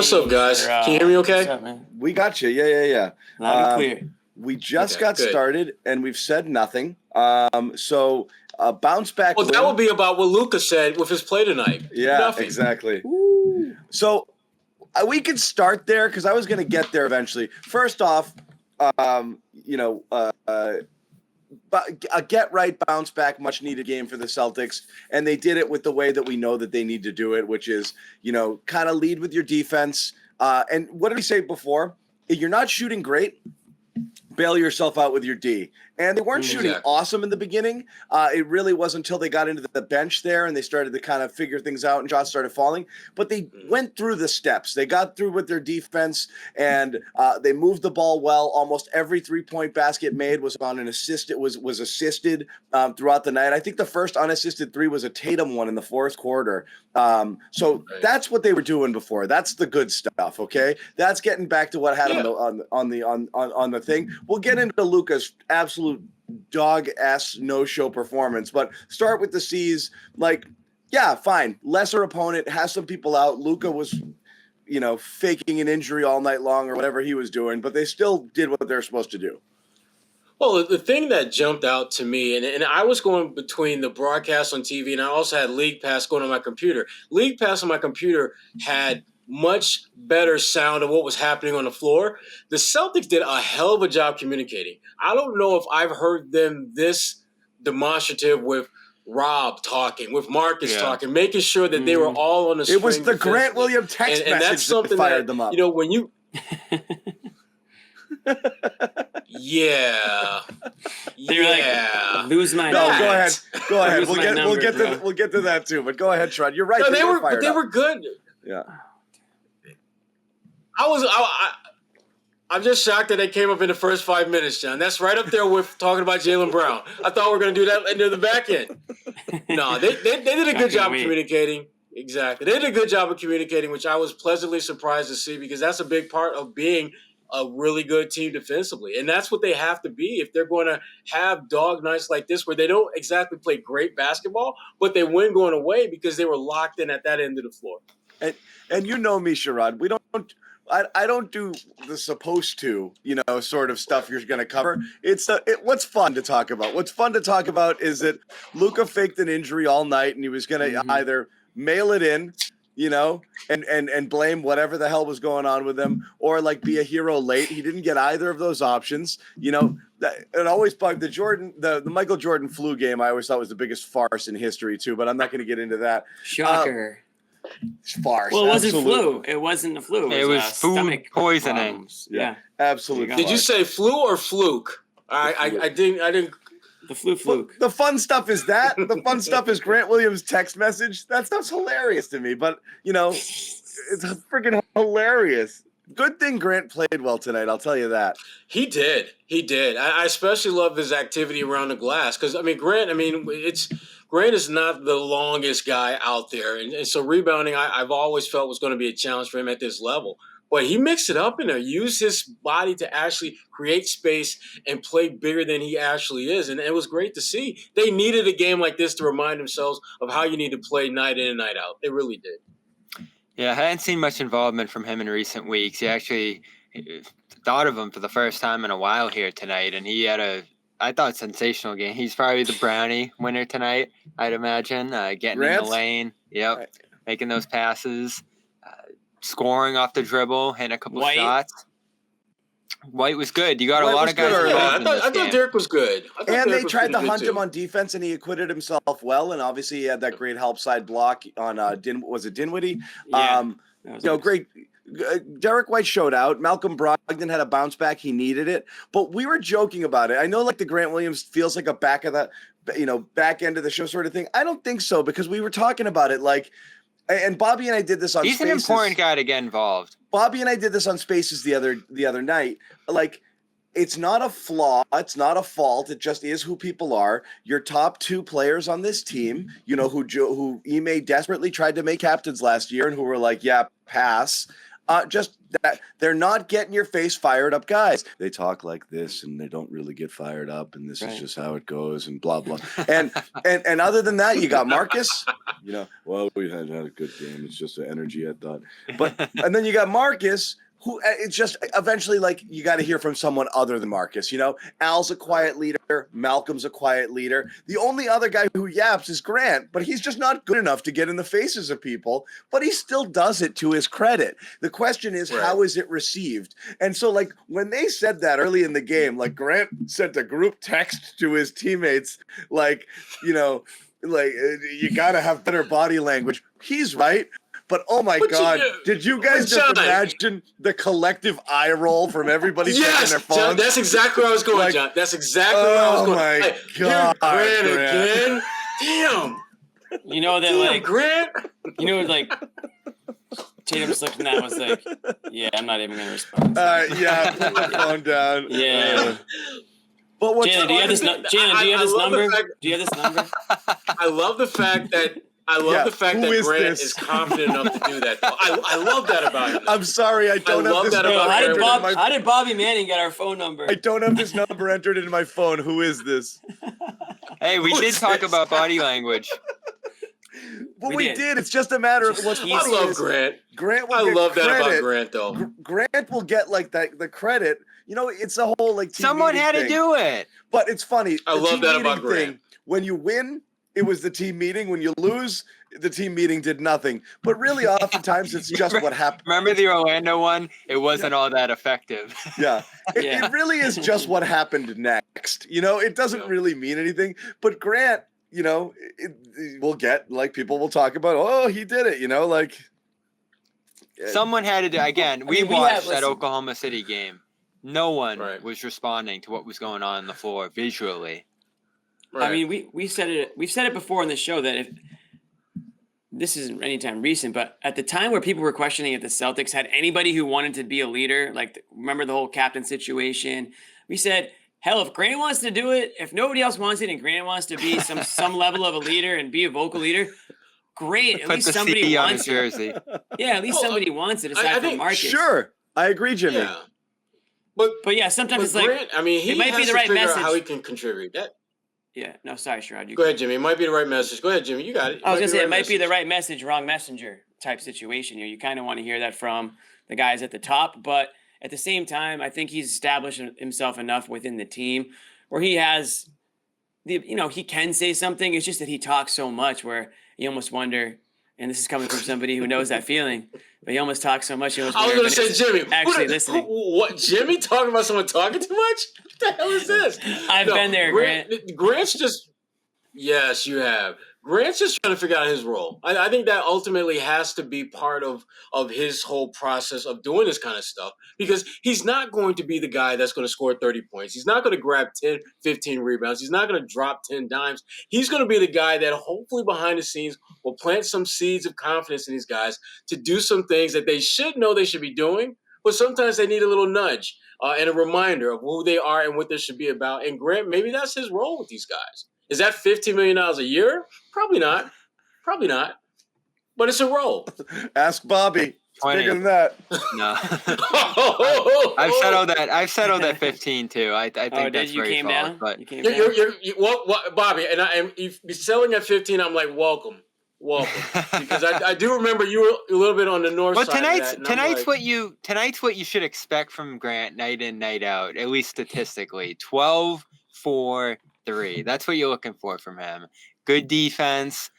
What's up, guys? Can you hear me okay? What's up, man? We got you. Yeah. Loud and clear. We just got good. started, and we've said nothing. So bounce back. Well, that would be about what Luka said with his play tonight. Yeah, Nothing. exactly. Woo. So we could start there because I was going to get there eventually. First off, a get-right bounce-back, much-needed game for the Celtics, and they did it with the way that we know that they need to do it, which is, kind of lead with your defense. And what did we say before? If you're not shooting great, bail yourself out with your D. And they weren't shooting awesome in the beginning. It really wasn't until they got into the bench there and they started to kind of figure things out and shots started falling. But they went through the steps. They got through with their defense and they moved the ball well. Almost every three-point basket made was on an assist. It was assisted throughout the night. I think the first unassisted three was a Tatum one in the fourth quarter. So that's what they were doing before. That's the good stuff. Okay, that's getting back to what had them on the thing. We'll get into Luka's absolute dog-ass no-show performance, but start with the C's. Fine. Lesser opponent, has some people out. Luka was, faking an injury all night long or whatever he was doing, but they still did what they're supposed to do. Well, the thing that jumped out to me, and I was going between the broadcast on TV and I also had League Pass going on my computer. League Pass on my computer had much better sound of what was happening on the floor. The Celtics did a hell of a job communicating. I don't know if I've heard them this demonstrative with Rob talking, with Marcus talking, making sure that they were all on the string. It was the Grant Williams text message that's something that fired them up. When you Yeah. They're lose my No, number. go ahead. We'll We'll get to that too. But go ahead, Sherrod. You're right. No, they were good. Yeah. I'm just shocked that they came up in the first 5 minutes, John. That's right up there with talking about Jaylen Brown. I thought we were going to do that into the back end. No, they did a good job of communicating. Exactly. They did a good job of communicating, which I was pleasantly surprised to see because that's a big part of being a really good team defensively. And that's what they have to be if they're going to have dog nights like this where they don't exactly play great basketball, but they win going away because they were locked in at that end of the floor. And you know me, Sherrod. I don't do the supposed to, sort of stuff you're going to cover. What's fun to talk about? What's fun to talk about is that Luka faked an injury all night and he was going to either mail it in, and blame whatever the hell was going on with him or be a hero late. He didn't get either of those options. It always bugged the Michael Jordan flu game. I always thought was the biggest farce in history too, but I'm not going to get into that. Shocker. Farce. Well, it wasn't absolute. flu. It wasn't the flu. It was food stomach poisoning. problems. Yeah. Absolutely. Did you say flu or fluke? I didn't. The fluke. The fun stuff is that. The fun stuff is Grant Williams' text message. That stuff's hilarious to me, but it's freaking hilarious. Good thing Grant played well tonight. I'll tell you that. He did. I especially love his activity around the glass because Grant is not the longest guy out there, and so rebounding I've always felt was going to be a challenge for him at this level. But he mixed it up in there, used his body to actually create space and play bigger than he actually is. And it was great to see. They needed a game like this to remind themselves of how you need to play night in and night out. They really did. Yeah, I hadn't seen much involvement from him in recent weeks. He actually thought of him for the first time in a while here tonight, and he had I thought, sensational game. He's probably the brownie winner tonight, I'd imagine. Getting in the lane, making those passes. Scoring off the dribble, hitting a couple shots. White was good. You got a lot of guys. I thought Dirk was good. And they tried to hunt him on defense, and he acquitted himself well. And obviously, he had that great help side block on was it Dinwiddie? Yeah, great. Derek White showed out. Malcolm Brogdon had a bounce back. He needed it, but we were joking about it. I know, the Grant Williams feels like a back end of the show sort of thing. I don't think so because we were talking about it And Bobby and I did this on He's Spaces. An important guy to get involved. Bobby and I did this on Spaces the other night. It's not a flaw. It's not a fault. It just is who people are. Your top two players on this team, who Ime desperately tried to make captains last year and who were pass. just that they're not getting your face fired up guys. They talk like this and they don't really get fired up, and this is just how it goes, and blah blah. And other than that, you got Marcus. Well, we had a good game. It's just the energy, I thought. And then you got Marcus, who it's just eventually like you got to hear from someone other than Marcus. Al's a quiet leader. Malcolm's a quiet leader. The only other guy who yaps is Grant, but he's just not good enough to get in the faces of people, but he still does it to his credit. The question is, how is it received? And so like when they said that early in the game, like Grant sent a group text to his teammates, like, you got to have better body language. He's right. But oh my God, did you guys just imagine the collective eye roll from everybody checking their phones? John, that's exactly where I was going, John. That's exactly where I was going. Oh my God, Grant again. Damn. Grant. Tatum just looked at that and was like, yeah, I'm not even going to respond. Put the phone down. Yeah. But what's Jalen, do you have this number? Do you have this number? I love the fact that Grant is confident enough to do that. I love that about him. I'm sorry, I don't have this number. How did Bobby Manning get our phone number? I don't have this number entered in my phone. Who is this? Hey, we did talk about body language. Well, we did. It's just a matter of what's. I love Grant. I love that about Grant, though. Grant will get like that the credit. It's a whole like. Someone had to do it. But it's funny. I love that about Grant. When you win, it was the team meeting. When you lose, the team meeting did nothing. But really, oftentimes, it's just what happened. Remember the Orlando one? It wasn't all that effective. Yeah. It really is just what happened next. It doesn't really mean anything. But Grant, we'll get, like, people will talk about, oh, he did it, Someone had to do. Again, we watched that Oklahoma City game. No one was responding to what was going on the floor visually. Right. I mean, we've said it before on the show that if this isn't anytime recent, but at the time where people were questioning if the Celtics had anybody who wanted to be a leader, like remember the whole captain situation, we said, hell, if Grant wants to do it, if nobody else wants it and Grant wants to be some level of a leader and be a vocal leader, great. At least somebody wants jersey. Yeah, at least somebody wants it aside from Marcus. Sure. I agree, Jimmy. Yeah. But yeah, sometimes it's Grant, like he might be the right message. How he can contribute. Yeah. No, sorry, Sherrod. Go ahead, Jimmy. It might be the right message. Go ahead, Jimmy. You got it. I was going to say, it might be the right message, wrong messenger type situation. You kind of want to hear that from the guys at the top. But at the same time, I think he's established himself enough within the team where he has he can say something. It's just that he talks so much where you almost wonder, and this is coming from somebody who knows that feeling, but he almost talks so much. I was going to say, Jimmy. Listening. What? Jimmy talking about someone talking too much? What the hell is this? I've been there, Grant. Grant's just. Yes, you have. Grant's just trying to figure out his role. I think that ultimately has to be part of his whole process of doing this kind of stuff, because he's not going to be the guy that's going to score 30 points. He's not going to grab 10, 15 rebounds. He's not going to drop 10 dimes. He's going to be the guy that hopefully behind the scenes will plant some seeds of confidence in these guys to do some things that they should know they should be doing, but sometimes they need a little nudge and a reminder of who they are and what this should be about. And Grant, maybe that's his role with these guys. Is that $15 million a year? Probably not. But it's a role. Ask Bobby. It's bigger than that. No. I've settled that 15 too. I think that's very solid. But what, Bobby? And if you're selling at 15, I'm like, welcome, because I do remember you were a little bit on the north side. But tonight's what you should expect from Grant night in, night out, at least statistically. 12, 4, 3. That's what you're looking for from him. Good defense,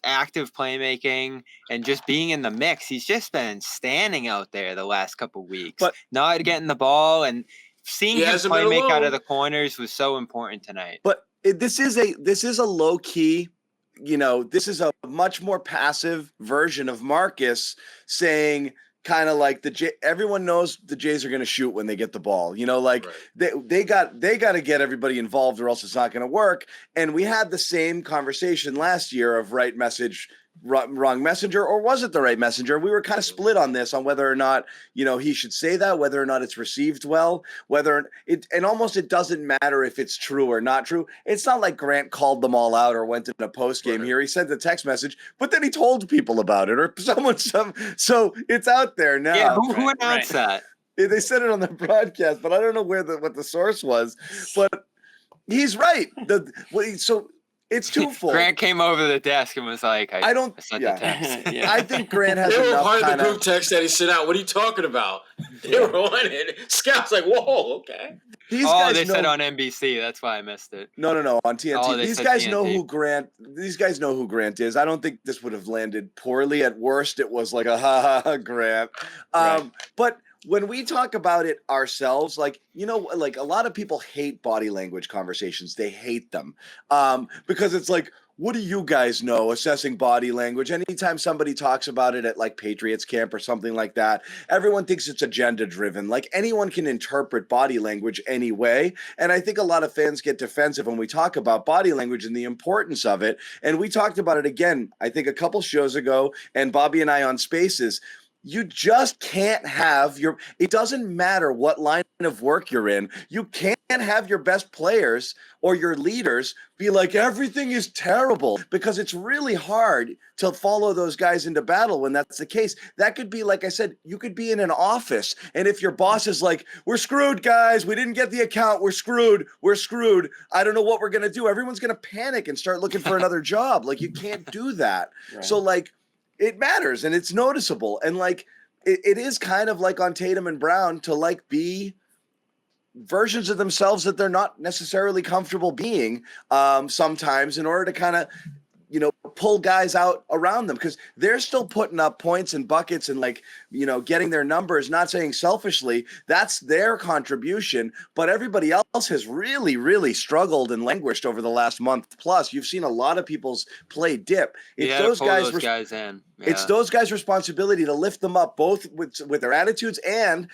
active playmaking, and just being in the mix. He's just been standing out there the last couple of weeks, but not getting the ball, and seeing him play make out of the corners was so important tonight. But this is a low key. This is a much more passive version of Marcus saying, kind of like everyone knows the Jays are going to shoot when they get the ball. They got to get everybody involved or else it's not going to work. And we had the same conversation last year of right message, wrong messenger, or was it the right messenger? We were kind of split on this, on whether or not, he should say that, whether or not it's received well, and almost it doesn't matter if it's true or not true. It's not like Grant called them all out or went in a post game here. He sent the text message, but then he told people about it, or so it's out there now. Yeah, who announced that? They said it on the broadcast, but I don't know what the source was. But he's right. So it's twofold. Grant came over the desk and was like, I sent the text. Yeah. I think Grant has They were enough part of the kinda- group text that he sent out. What are you talking about? They were on it. Scout's like, whoa, okay. These guys they know, said on NBC. That's why I missed it. No, on TNT. Oh, they These said guys TNT. know who Grant. These guys know who Grant is. I don't think this would have landed poorly. At worst, it was like a ha Grant. Right. But when we talk about it ourselves, like a lot of people hate body language conversations. They hate them because it's like, what do you guys know assessing body language? Anytime somebody talks about it at like Patriots camp or something like that, everyone thinks it's agenda driven. Like anyone can interpret body language anyway. And I think a lot of fans get defensive when we talk about body language and the importance of it. And we talked about it again, I think a couple shows ago, and Bobby and I on Spaces. You just can't have it doesn't matter what line of work you're in. You can't have your best players or your leaders be like, everything is terrible, because it's really hard to follow those guys into battle when that's the case. That could be, like I said, you could be in an office, and if your boss is like, we're screwed, guys, we didn't get the account, we're screwed, I don't know what we're going to do. Everyone's going to panic and start looking for another job. Like, you can't do that. Right. So, like, it matters and it's noticeable. And like, it is kind of like on Tatum and Brown to like be versions of themselves that they're not necessarily comfortable being sometimes, in order to kind of, pull guys out around them, because they're still putting up points and buckets and like, getting their numbers, not saying selfishly, that's their contribution, but everybody else has really, really struggled and languished over the last month plus. You've seen a lot of people's play dip. It's those guys in. Yeah. It's those guys' responsibility to lift them up, both with their attitudes and,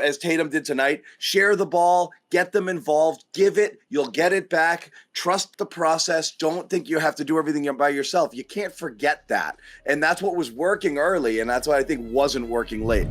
as Tatum did tonight, share the ball, get them involved, give it, you'll get it back, trust the process, don't think you have to do everything by yourself. You can't forget that. And that's what was working early, and that's what I think wasn't working late.